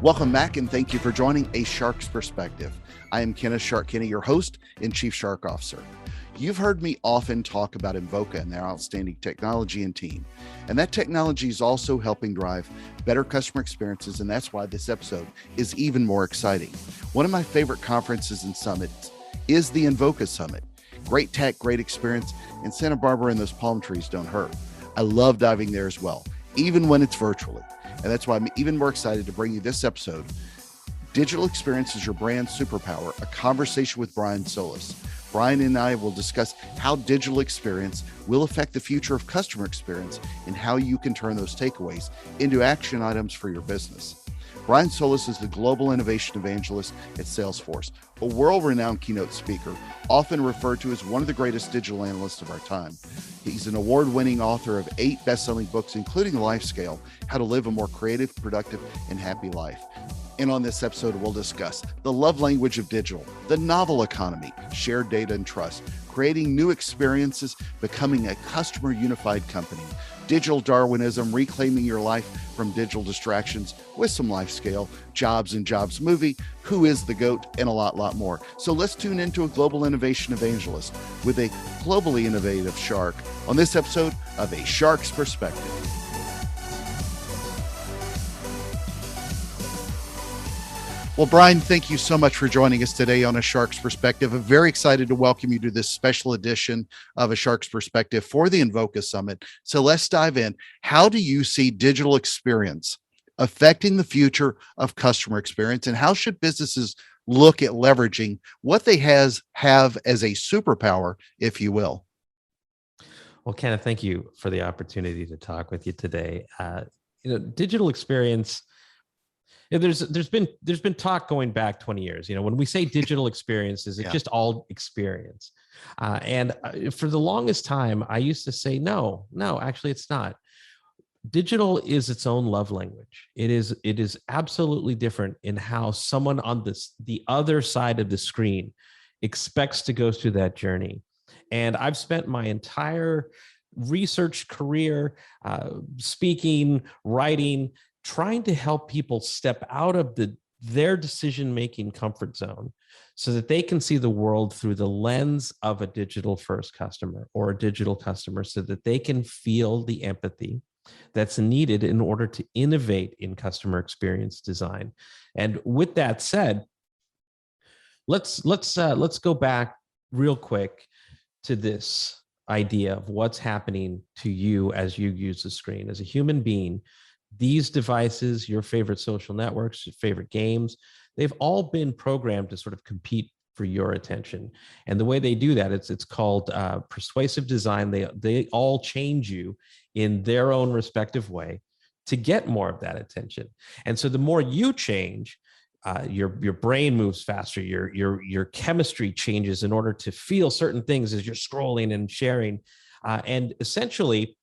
Welcome back, and thank you for joining A Shark's Perspective. I am Kenneth Shark Kinney, your host and Chief Shark Officer. You've heard me often talk about Invoca and their outstanding technology and team. And that technology is also helping drive better customer experiences, and that's why this episode is even more exciting. One of my favorite conferences and summits is the Invoca Summit. Great tech, great experience, and Santa Barbara and those palm trees don't hurt. I love diving there as well, even when it's virtually. And that's why I'm even more excited to bring you this episode, Digital Experience is Your Brand Superpower, a conversation with Brian Solis. Brian and I will discuss how digital experience will affect the future of customer experience and how you can turn those takeaways into action items for your business. Brian Solis is the Global Innovation Evangelist at Salesforce, a world-renowned keynote speaker, often referred to as one of the greatest digital analysts of our time. He's an award-winning author of 8 best-selling books, including Lifescale, How to Live a More Creative, Productive, and Happy Life. And on this episode, we'll discuss the love language of digital, the novel economy, shared data and trust, creating new experiences, becoming a customer-unified company, digital Darwinism, reclaiming your life from digital distractions with some Lifescale, Jobs and Jobs movie, Who is the GOAT, and a lot more. So let's tune into a Global Innovation Evangelist with a globally innovative shark on this episode of A Shark's Perspective. Well, Brian, thank you so much for joining us today on A Shark's Perspective. I'm very excited to welcome you to this special edition of A Shark's Perspective for the Invoca Summit. So let's dive in. How do you see digital experience affecting the future of customer experience, and how should businesses look at leveraging what they have as a superpower, if you will? Well, Kenneth, thank you for the opportunity to talk with you today. Digital experience. There's been talk going back 20 years. When we say digital experiences, it's just all experience. And for the longest time, I used to say, no, actually, it's not. Digital is its own love language. It is absolutely different in how someone on the other side of the screen expects to go through that journey. And I've spent my entire research career speaking, writing, trying to help people step out of their decision-making comfort zone so that they can see the world through the lens of a digital-first customer or a digital customer, so that they can feel the empathy that's needed in order to innovate in customer experience design. And with that said, let's go back real quick to this idea of what's happening to you as you use the screen. As a human being, these devices, your favorite social networks, your favorite games, they've all been programmed to sort of compete for your attention. And the way they do that, it's called persuasive design. They all change you in their own respective way to get more of that attention. And so the more you change, your brain moves faster, your chemistry changes in order to feel certain things as you're scrolling and sharing. And essentially,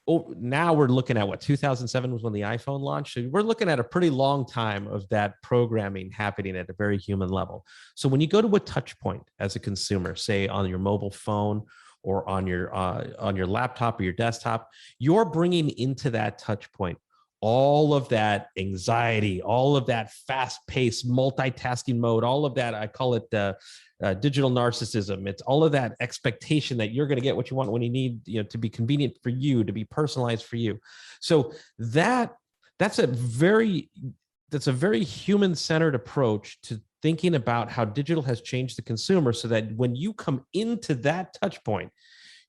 now we're looking at 2007 was when the iPhone launched. So we're looking at a pretty long time of that programming happening at a very human level. So when you go to a touch point as a consumer, say on your mobile phone or on your laptop or your desktop, you're bringing into that touch point all of that anxiety, all of that fast-paced multitasking mode, all of that, I call it digital narcissism. It's all of that expectation that you're going to get what you want when you need, to be convenient for you, to be personalized for you. So that's a very human-centered approach to thinking about how digital has changed the consumer, so that when you come into that touch point,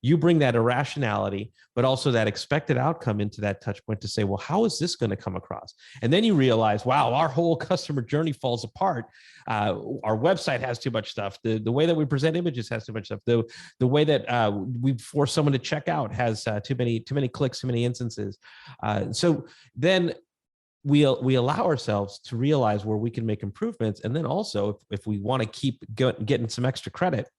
you bring that irrationality, but also that expected outcome into that touch point to say, well, how is this going to come across? And then you realize, wow, our whole customer journey falls apart. Our website has too much stuff. The way that we present images has too much stuff. The way that we force someone to check out has too many clicks, too many instances. So then we allow ourselves to realize where we can make improvements. And then also, if we want to keep getting some extra credit,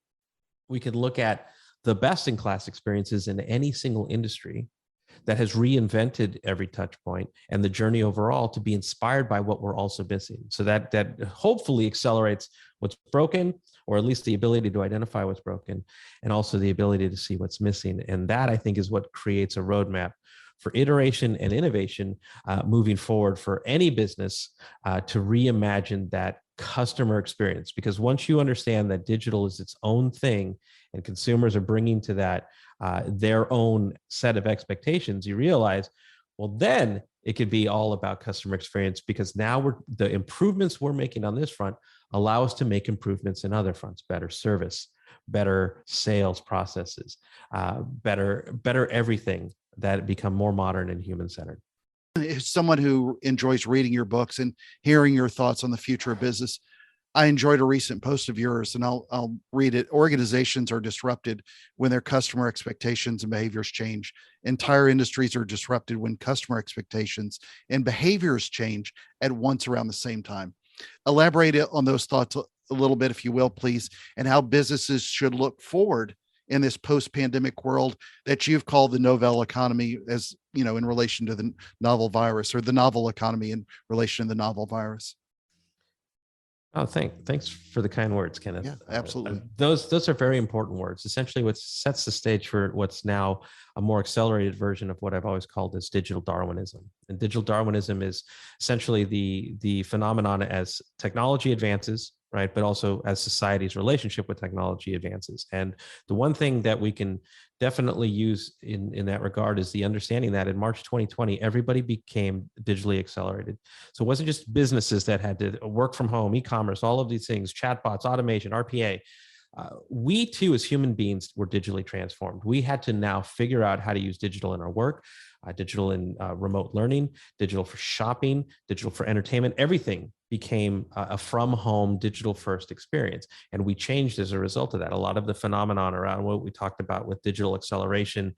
we could look at the best-in-class experiences in any single industry that has reinvented every touch point and the journey overall to be inspired by what we're also missing. So that hopefully accelerates what's broken, or at least the ability to identify what's broken, and also the ability to see what's missing. And that, I think, is what creates a roadmap for iteration and innovation moving forward for any business to reimagine that customer experience. Because once you understand that digital is its own thing and consumers are bringing to that their own set of expectations, you realize, well, then it could be all about customer experience, because now the improvements we're making on this front allow us to make improvements in other fronts: better service, better sales processes, better everything, that become more modern and human-centered. As someone who enjoys reading your books and hearing your thoughts on the future of business, I enjoyed a recent post of yours, and I'll read it. Organizations are disrupted when their customer expectations and behaviors change. Entire industries are disrupted when customer expectations and behaviors change at once around the same time. Elaborate on those thoughts a little bit, if you will, please, and how businesses should look forward in this post-pandemic world that you've called the novel economy, as you know, in relation to the novel virus, or the novel economy in relation to the novel virus. Oh, thanks for the kind words, Kenneth. Yeah, absolutely. Those are very important words. Essentially, what sets the stage for what's now a more accelerated version of what I've always called as digital Darwinism. And digital Darwinism is essentially the phenomenon as technology advances, right, but also as society's relationship with technology advances. And the one thing that we can definitely use in that regard is the understanding that in March 2020, everybody became digitally accelerated. So it wasn't just businesses that had to work from home, e-commerce, all of these things, chatbots, automation, RPA. We too, as human beings, were digitally transformed. We had to now figure out how to use digital in our work, digital in remote learning, digital for shopping, digital for entertainment. Everything became a from home digital first experience. And we changed as a result of that. A lot of the phenomenon around what we talked about with digital acceleration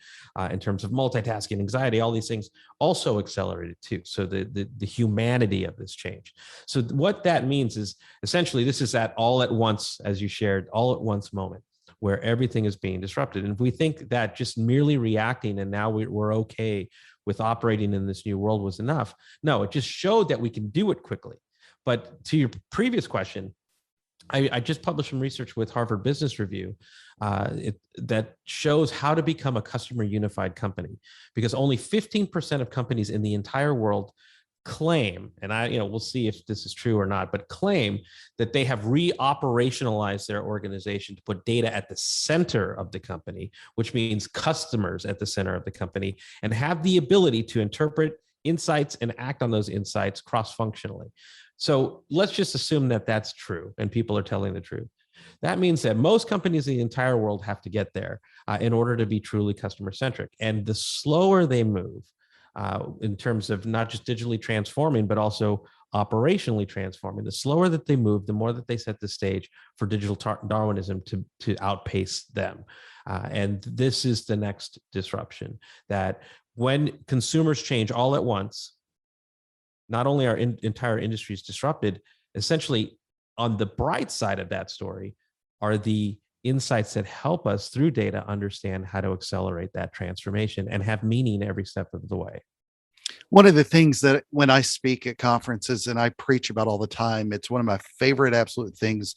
in terms of multitasking, anxiety, all these things also accelerated too. So the humanity of this change. So what that means is essentially this is that all at once, as you shared, all at once moment where everything is being disrupted. And if we think that just merely reacting and now we're okay with operating in this new world was enough, no, it just showed that we can do it quickly. But to your previous question, I just published some research with Harvard Business Review that shows how to become a customer unified company, because only 15% of companies in the entire world claim, and we'll see if this is true or not, but claim that they have re-operationalized their organization to put data at the center of the company, which means customers at the center of the company, and have the ability to interpret insights and act on those insights cross-functionally. So let's just assume that that's true and people are telling the truth. That means that most companies in the entire world have to get there in order to be truly customer centric. And the slower they move in terms of not just digitally transforming, but also operationally transforming, the slower that they move, the more that they set the stage for digital Darwinism to outpace them. And this is the next disruption, that when consumers change all at once, not only are entire industries disrupted, essentially on the bright side of that story are the insights that help us through data understand how to accelerate that transformation and have meaning every step of the way. One of the things that when I speak at conferences and I preach about all the time, it's one of my favorite absolute things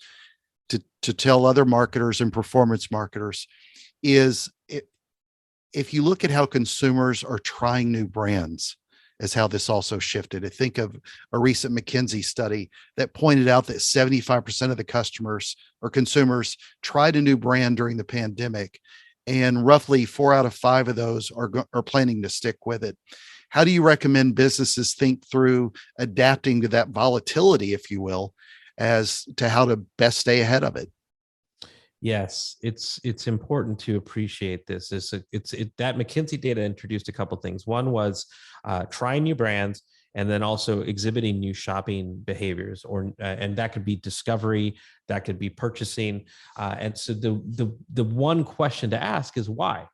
to tell other marketers and performance marketers is if you look at how consumers are trying new brands, is how this also shifted. I think of a recent McKinsey study that pointed out that 75% of the customers or consumers tried a new brand during the pandemic, and roughly 4 out of 5 of those are planning to stick with it. How do you recommend businesses think through adapting to that volatility, if you will, as to how to best stay ahead of it? Yes, it's important to appreciate this. That McKinsey data introduced a couple of things. One was trying new brands, and then also exhibiting new shopping behaviors, and that could be discovery, that could be purchasing. And so the one question to ask is why?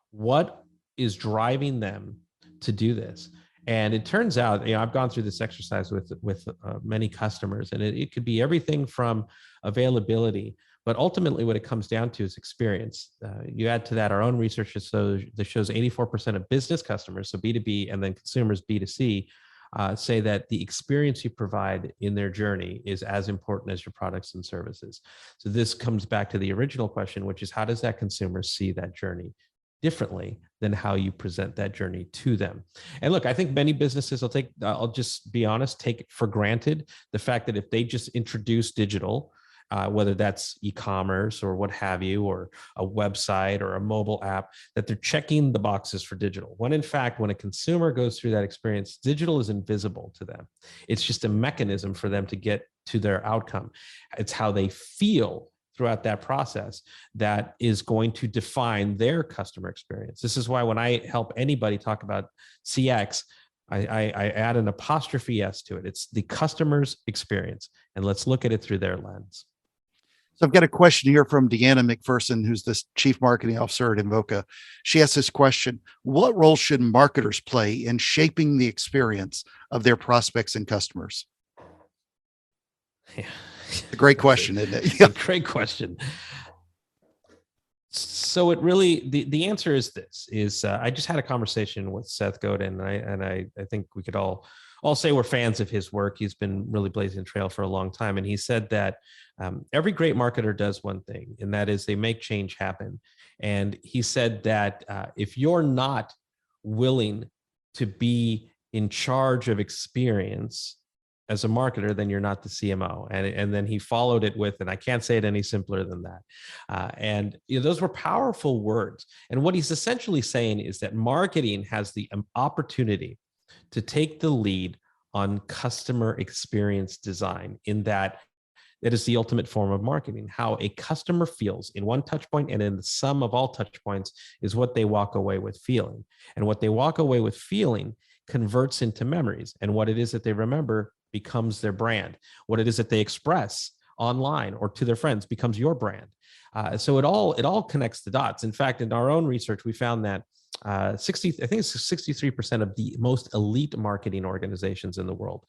What is driving them to do this? And it turns out, I've gone through this exercise with many customers, and it could be everything from availability. But ultimately, what it comes down to is experience. You add to that our own research that shows 84% of business customers, so B2B, and then consumers, B2C, say that the experience you provide in their journey is as important as your products and services. So this comes back to the original question, which is how does that consumer see that journey? differently than how you present that journey to them. And look, I think many businesses I'll just be honest, take for granted the fact that if they just introduce digital, whether that's e-commerce or what have you, or a website or a mobile app, that they're checking the boxes for digital. When in fact, when a consumer goes through that experience, digital is invisible to them. It's just a mechanism for them to get to their outcome. It's how they feel throughout that process that is going to define their customer experience. This is why when I help anybody talk about CX, I add an apostrophe S to it. It's the customer's experience, and let's look at it through their lens. So I've got a question here from Deanna McPherson, who's the Chief Marketing Officer at Invoca. She asks this question: what role should marketers play in shaping the experience of their prospects and customers? Yeah. A great question, isn't it? Yeah. A great question. So it really, the answer is this, I just had a conversation with Seth Godin, and I think we could all say we're fans of his work. He's been really blazing a trail for a long time. And he said that every great marketer does one thing, and that is they make change happen. And he said that if you're not willing to be in charge of experience as a marketer, then you're not the CMO. And then he followed it with, and I can't say it any simpler than that. And those were powerful words. And what he's essentially saying is that marketing has the opportunity to take the lead on customer experience design, in that it is the ultimate form of marketing. How a customer feels in one touch point and in the sum of all touch points is what they walk away with feeling. And what they walk away with feeling converts into memories. And what it is that they remember becomes their brand. What it is that they express online or to their friends becomes your brand. So it all connects the dots. In fact, in our own research, we found that 63% of the most elite marketing organizations in the world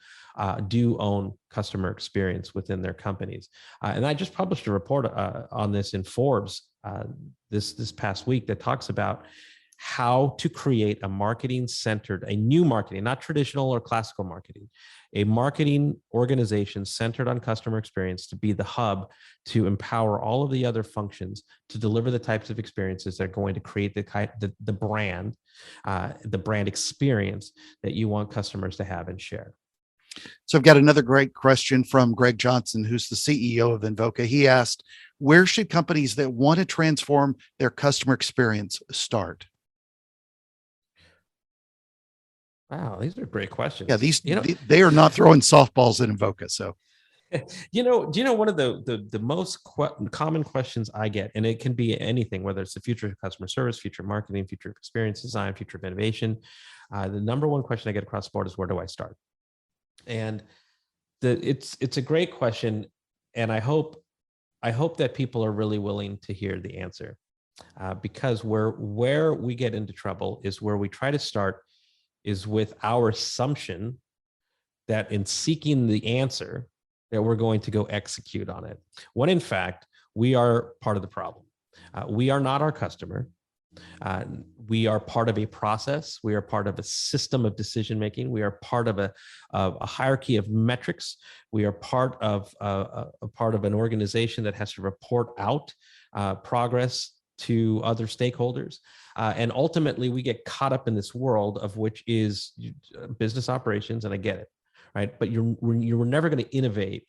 do own customer experience within their companies. And I just published a report on this in Forbes this past week that talks about how to create a new marketing, not traditional or classical marketing, a marketing organization centered on customer experience to be the hub to empower all of the other functions to deliver the types of experiences that are going to create the brand experience that you want customers to have and share. So I've got another great question from Greg Johnson, who's the CEO of Invoca. He asked, where should companies that want to transform their customer experience start? Wow, these are great questions. Yeah, they are not throwing softballs at Invoca. So, do you know one of the most common questions I get, and it can be anything, whether it's the future of customer service, future of marketing, future of experience design, future of innovation. The number one question I get across the board is, where do I start? And it's a great question, and I hope that people are really willing to hear the answer, because where we get into trouble is where we try to start is with our assumption that in seeking the answer that we're going to go execute on it, when in fact we are part of the problem. We are not our customer. We are part of a process. We are part of a system of decision making. We are part of a hierarchy of metrics. We are part of an organization that has to report out progress to other stakeholders. And ultimately, we get caught up in this world of which is business operations, and I get it, right? But you're never going to innovate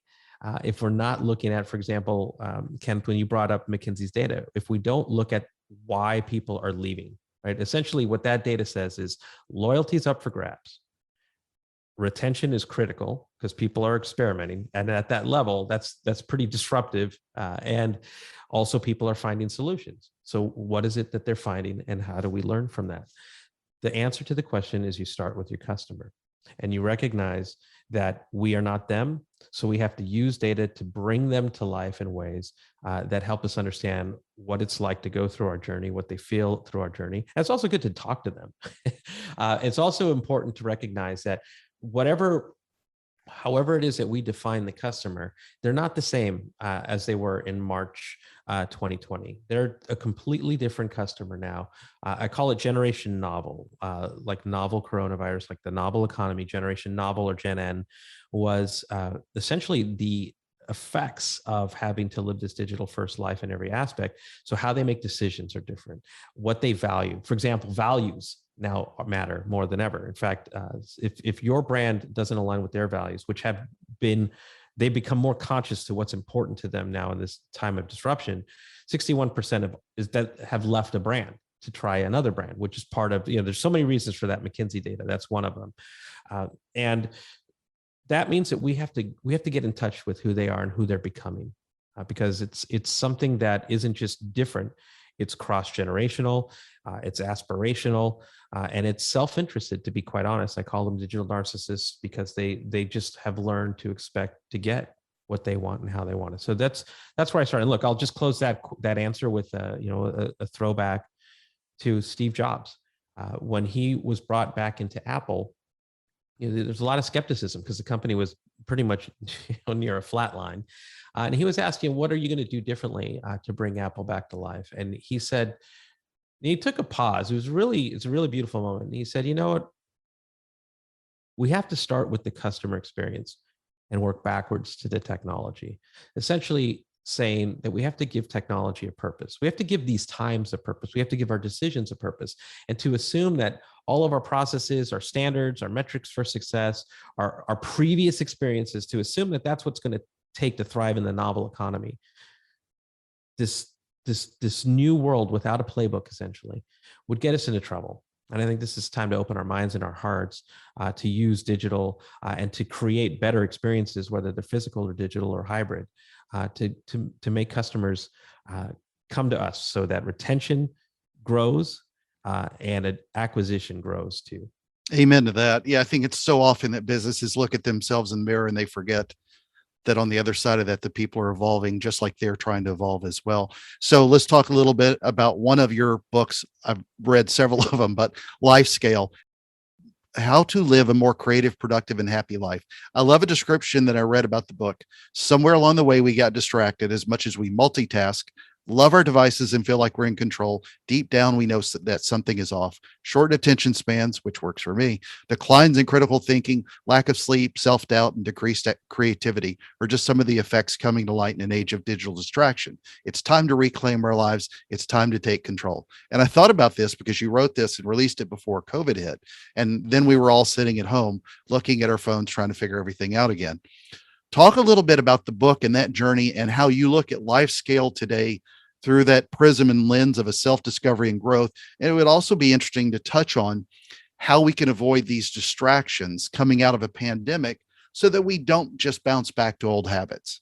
if we're not looking at, for example, Kent, when you brought up McKinsey's data, if we don't look at why people are leaving, right? Essentially, what that data says is loyalty is up for grabs. Retention is critical because people are experimenting, and at that level, that's pretty disruptive. And also, people are finding solutions. So, what is it that they're finding, and how do we learn from that? The answer to the question is you start with your customer, and you recognize that we are not them. So we have to use data to bring them to life in ways that help us understand what it's like to go through our journey, what they feel through our journey. And it's also good to talk to them. It's also important to recognize that however it is that we define the customer, they're not the same as they were in March 2020. They're a completely different customer now. I call it Generation Novel, like novel coronavirus, like the novel economy. Generation Novel, or Gen N, was essentially the effects of having to live this digital first life in every aspect. So how they make decisions are different, what they value. For example, values now matter more than ever. In fact, if your brand doesn't align with their values, which they become more conscious to what's important to them now in this time of disruption. 61% have left a brand to try another brand, which is part of, there's so many reasons for that McKinsey data. That's one of them. And that means that we have to get in touch with who they are and who they're becoming, because it's something that isn't just different. It's cross-generational, it's aspirational, and it's self-interested, to be quite honest. I call them digital narcissists because they just have learned to expect to get what they want and how they want it. So that's where I started. And look, I'll just close that answer with a throwback to Steve Jobs. When he was brought back into Apple, there's a lot of skepticism because the company was pretty much near a flat line. And he was asking, what are you going to do differently to bring Apple back to life? And he said, he took a pause. It's a really beautiful moment. And he said, you know what? We have to start with the customer experience and work backwards to the technology. Essentially saying that we have to give technology a purpose. We have to give these times a purpose. We have to give our decisions a purpose. And to assume that all of our processes, our standards, our metrics for success, our previous experiences, to assume that that's what's going to take to thrive in the novel economy. This new world without a playbook essentially would get us into trouble. And I think this is time to open our minds and our hearts to use digital and to create better experiences, whether they're physical or digital or hybrid, to make customers come to us so that retention grows and acquisition grows too. Amen to that. Yeah, I think it's so often that businesses look at themselves in the mirror and they forget that on the other side of that, the people are evolving just like they're trying to evolve as well. So let's talk a little bit about one of your books. I've read several of them, but Lifescale, How to Live a More Creative, Productive, and Happy Life. I love a description that I read about the book. Somewhere along the way, we got distracted as much as we multitask, love our devices, and feel like we're in control. Deep down, we know that something is off. Short attention spans, which works for me, declines in critical thinking, lack of sleep, self-doubt, and decreased creativity are just some of the effects coming to light in an age of digital distraction. It's time to reclaim our lives. It's time to take control. And I thought about this because you wrote this and released it before COVID hit. And then we were all sitting at home looking at our phones, trying to figure everything out again. Talk a little bit about the book and that journey and how you look at Lifescale today through that prism and lens of a self-discovery and growth. And it would also be interesting to touch on how we can avoid these distractions coming out of a pandemic so that we don't just bounce back to old habits.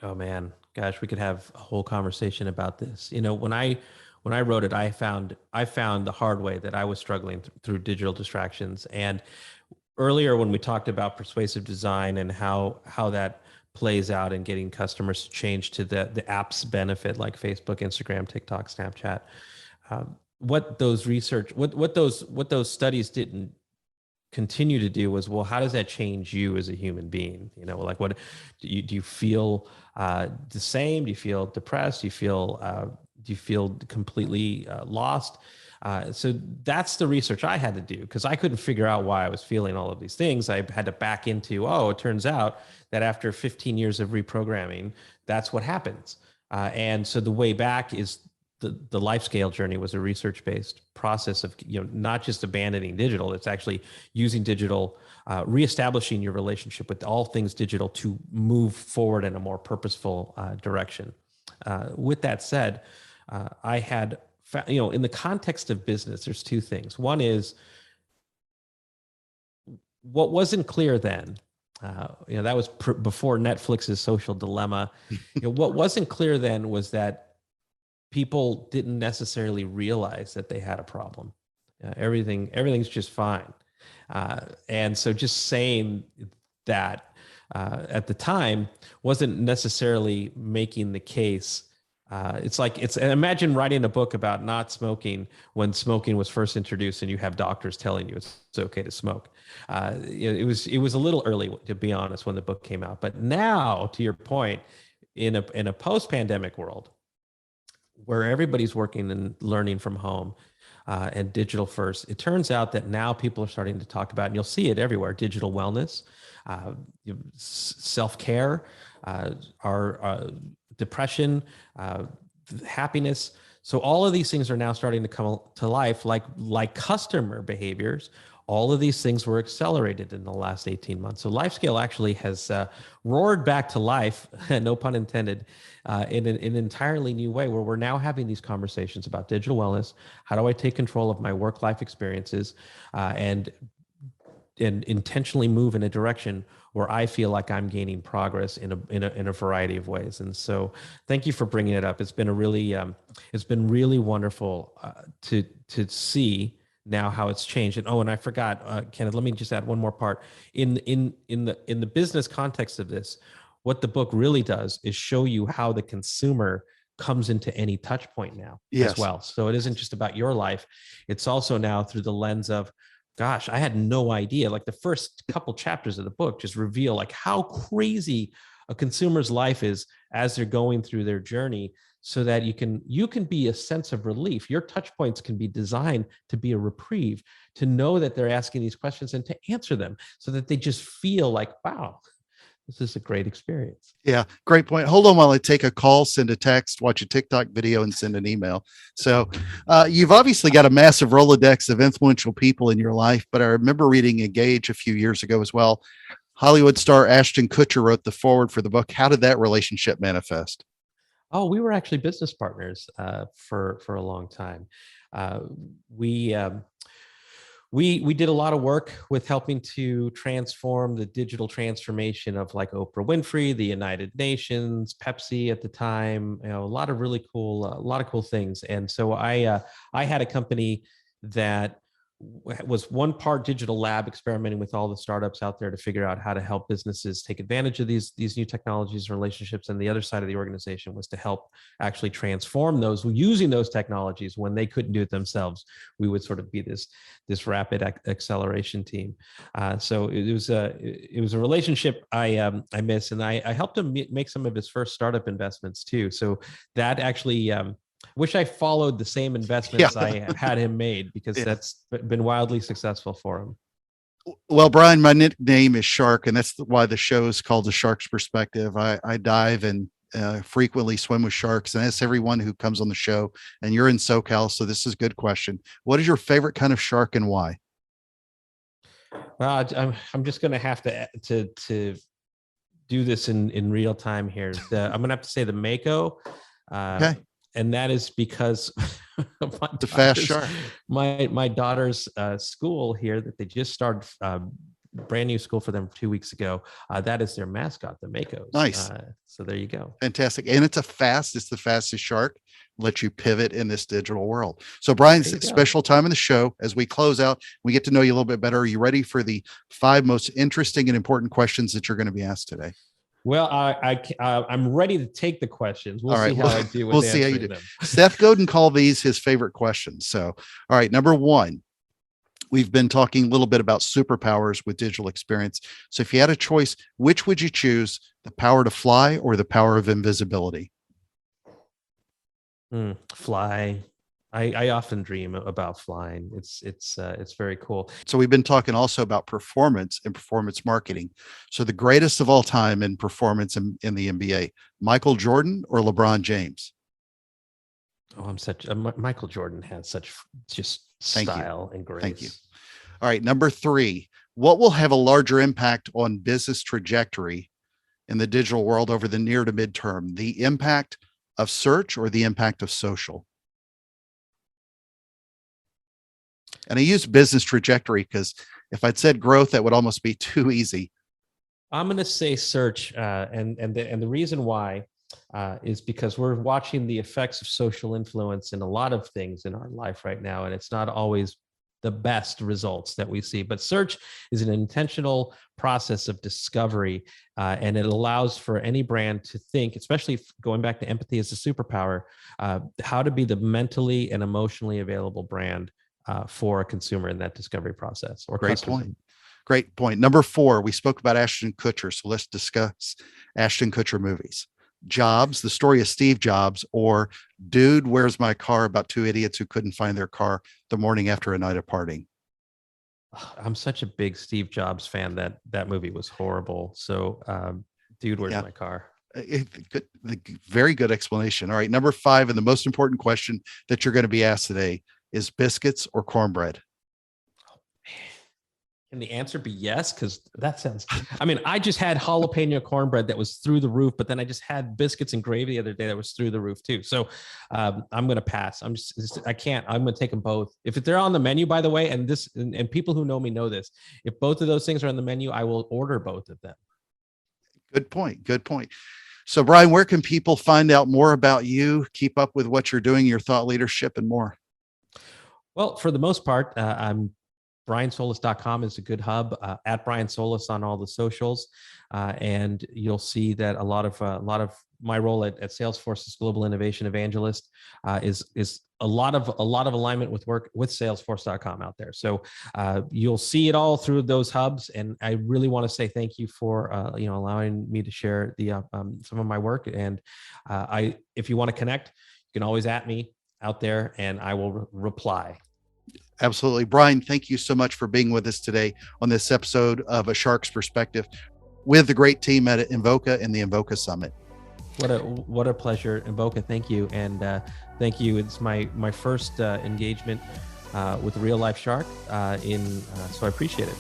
Oh man, gosh, we could have a whole conversation about this. When I wrote it, I found the hard way that I was struggling through digital distractions. And earlier when we talked about persuasive design and how that plays out in getting customers to change to the app's benefit, like Facebook, Instagram, TikTok, Snapchat, what those studies didn't continue to do was, well, how does that change you as a human being? Like what do you feel the same? Do you feel depressed? Do you feel completely lost? So that's the research I had to do because I couldn't figure out why I was feeling all of these things. I had to back into, it turns out that after 15 years of reprogramming, that's what happens. And so the way back is the Lifescale journey was a research-based process of, not just abandoning digital, it's actually using digital, reestablishing your relationship with all things digital to move forward in a more purposeful direction. With that said, I had, in the context of business, there's two things. One is what wasn't clear then. That was before Netflix's Social Dilemma. What wasn't clear then was that people didn't necessarily realize that they had a problem. Everything's just fine. And so just saying that at the time wasn't necessarily making the case. Imagine writing a book about not smoking when smoking was first introduced and you have doctors telling you it's okay to smoke. It was a little early, to be honest, when the book came out. But now, to your point, in a post-pandemic world where everybody's working and learning from home, and digital first. It turns out that now people are starting to talk about, and you'll see it everywhere, digital wellness, self-care, our depression, happiness. So all of these things are now starting to come to life, like customer behaviors. All of these things were accelerated in the last 18 months. So Lifescale actually has roared back to life, no pun intended, in an entirely new way, where we're now having these conversations about digital wellness. How do I take control of my work-life experiences and intentionally move in a direction where I feel like I'm gaining progress in a variety of ways. And so, thank you for bringing it up. It's been really wonderful to see now how it's changed. And and I forgot, Kenneth, let me just add one more part. In the business context of this, what the book really does is show you how the consumer comes into any touch point now as well. So it isn't just about your life. It's also now through the lens of, gosh, I had no idea. Like the first couple chapters of the book just reveal like how crazy a consumer's life is as they're going through their journey, so that you can be a sense of relief. Your touch points can be designed to be a reprieve, to know that they're asking these questions and to answer them, so that they just feel like, wow, this is a great experience. Yeah, great point. Hold on while I take a call, send a text, watch a TikTok video, and send an email. So you've obviously got a massive Rolodex of influential people in your life, but I remember reading Engage a few years ago as well. Hollywood star Ashton Kutcher wrote the foreword for the book. How did that relationship manifest? Oh, we were actually business partners for a long time. We did a lot of work with helping to transform the digital transformation of like Oprah Winfrey, the United Nations, Pepsi at the time. A lot of really cool things. And so I had a company that was one part digital lab, experimenting with all the startups out there to figure out how to help businesses take advantage of these new technologies and relationships. And the other side of the organization was to help actually transform those using those technologies when they couldn't do it themselves. We would sort of be this rapid acceleration team. So it was a relationship I miss, and I helped him make some of his first startup investments too. So that actually wish I followed the same investments I had him made, because that's been wildly successful for him. Well, Brian, my nickname is Shark, and that's why the show is called The Shark's Perspective. I dive and frequently swim with sharks, and that's everyone who comes on the show. And you're in SoCal, so this is a good question. What is your favorite kind of shark and why? I'm just going to have to do this in real time here. I'm going to have to say the Mako. Okay. And that is because the fast shark. My daughter's school here that they just started, brand new school for them 2 weeks ago. That is their mascot, the Makos. Nice. So there you go. Fantastic. And it's the fastest shark. Let you pivot in this digital world. So Brian's special time in the show, as we close out, we get to know you a little bit better. Are you ready for the 5 most interesting and important questions that you're going to be asked today? Well, I'm ready to take the questions. We'll see how I do with we'll see how you do. them. Seth Godin called these his favorite questions. So, all right, number 1, we've been talking a little bit about superpowers with digital experience. So if you had a choice, which would you choose, the power to fly or the power of invisibility? Fly. I often dream about flying. It's very cool. So we've been talking also about performance and performance marketing. So the greatest of all time in performance in the NBA, Michael Jordan or LeBron James? Oh, I'm such Michael Jordan has such just style and grace. Thank you. All right, number 3, what will have a larger impact on business trajectory in the digital world over the near to midterm, the impact of search or the impact of social? And I use business trajectory because if I'd said growth, that would almost be too easy. I'm going to say search, and the reason why is because we're watching the effects of social influence in a lot of things in our life right now, and it's not always the best results that we see. But search is an intentional process of discovery, and it allows for any brand to think, especially going back to empathy as a superpower, how to be the mentally and emotionally available brand for a consumer in that discovery process. Or Great customer. point. Great point. Number 4, we spoke about Ashton Kutcher. So let's discuss Ashton Kutcher movies. Jobs, the story of Steve Jobs, or Dude, Where's My Car? About two idiots who couldn't find their car the morning after a night of partying. I'm such a big Steve Jobs fan that movie was horrible. So, Dude, Where's My Car? Very good explanation. All right. Number 5, and the most important question that you're going to be asked today is biscuits or cornbread? Can the answer be yes? Because that sounds, I just had jalapeno cornbread that was through the roof, but then I just had biscuits and gravy the other day that was through the roof too. So I'm going to pass. I can't, I'm going to take them both. If they're on the menu, by the way, and people who know me know this, if both of those things are on the menu, I will order both of them. Good point. Good point. So Brian, where can people find out more about you, keep up with what you're doing, your thought leadership, and more? Well, for the most part, I'm briansolis.com is a good hub, at Brian Solis on all the socials. And you'll see that a lot of my role at Salesforce as Global Innovation Evangelist is a lot of alignment with work with Salesforce.com out there. So you'll see it all through those hubs. And I really want to say thank you for allowing me to share the some of my work. And if you want to connect, you can always at me out there, and I will reply. Absolutely. Brian, thank you so much for being with us today on this episode of A Shark's Perspective with the great team at Invoca and the Invoca Summit. What a pleasure, Invoca. Thank you. And thank you. It's my first engagement with a real life shark so I appreciate it.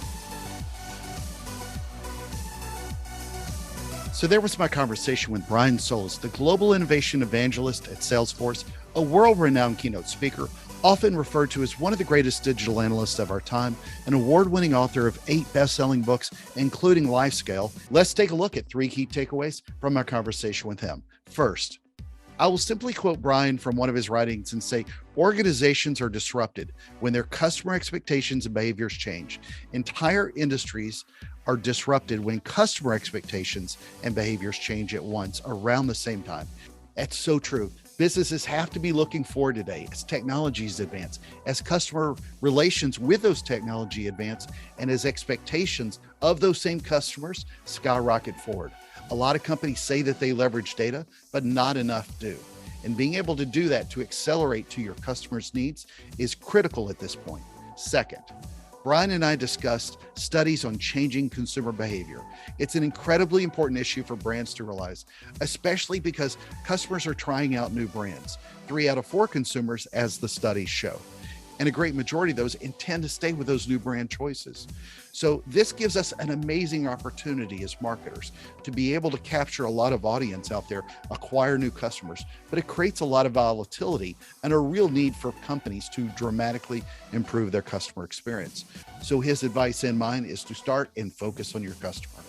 So there was my conversation with Brian Solis, the Global Innovation Evangelist at Salesforce, a world-renowned keynote speaker, often referred to as one of the greatest digital analysts of our time, an award-winning author of 8 best-selling books, including Lifescale. Let's take a look at 3 key takeaways from our conversation with him. First, I will simply quote Brian from one of his writings and say, organizations are disrupted when their customer expectations and behaviors change. Entire industries are disrupted when customer expectations and behaviors change at once around the same time. That's so true. Businesses have to be looking forward today as technologies advance, as customer relations with those technology advance, and as expectations of those same customers skyrocket forward. A lot of companies say that they leverage data, but not enough do. And being able to do that to accelerate to your customers' needs is critical at this point. Second, Brian and I discussed studies on changing consumer behavior. It's an incredibly important issue for brands to realize, especially because customers are trying out new brands. 3 out of 4 consumers, as the studies show. And a great majority of those intend to stay with those new brand choices. So this gives us an amazing opportunity as marketers to be able to capture a lot of audience out there, acquire new customers, but it creates a lot of volatility and a real need for companies to dramatically improve their customer experience. So his advice and mine is to start and focus on your customer.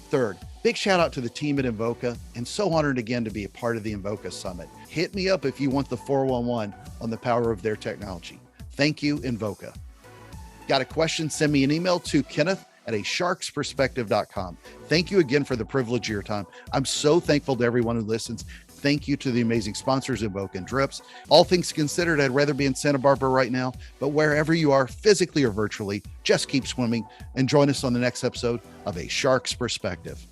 Third, big shout out to the team at Invoca, and so honored again to be a part of the Invoca Summit. Hit me up if you want the 411 on the power of their technology. Thank you, Invoca. Got a question? Send me an email to kenneth@asharksperspective.com. Thank you again for the privilege of your time. I'm so thankful to everyone who listens. Thank you to the amazing sponsors, Invoca and Drips. All things considered, I'd rather be in Santa Barbara right now, but wherever you are, physically or virtually, just keep swimming and join us on the next episode of A Shark's Perspective.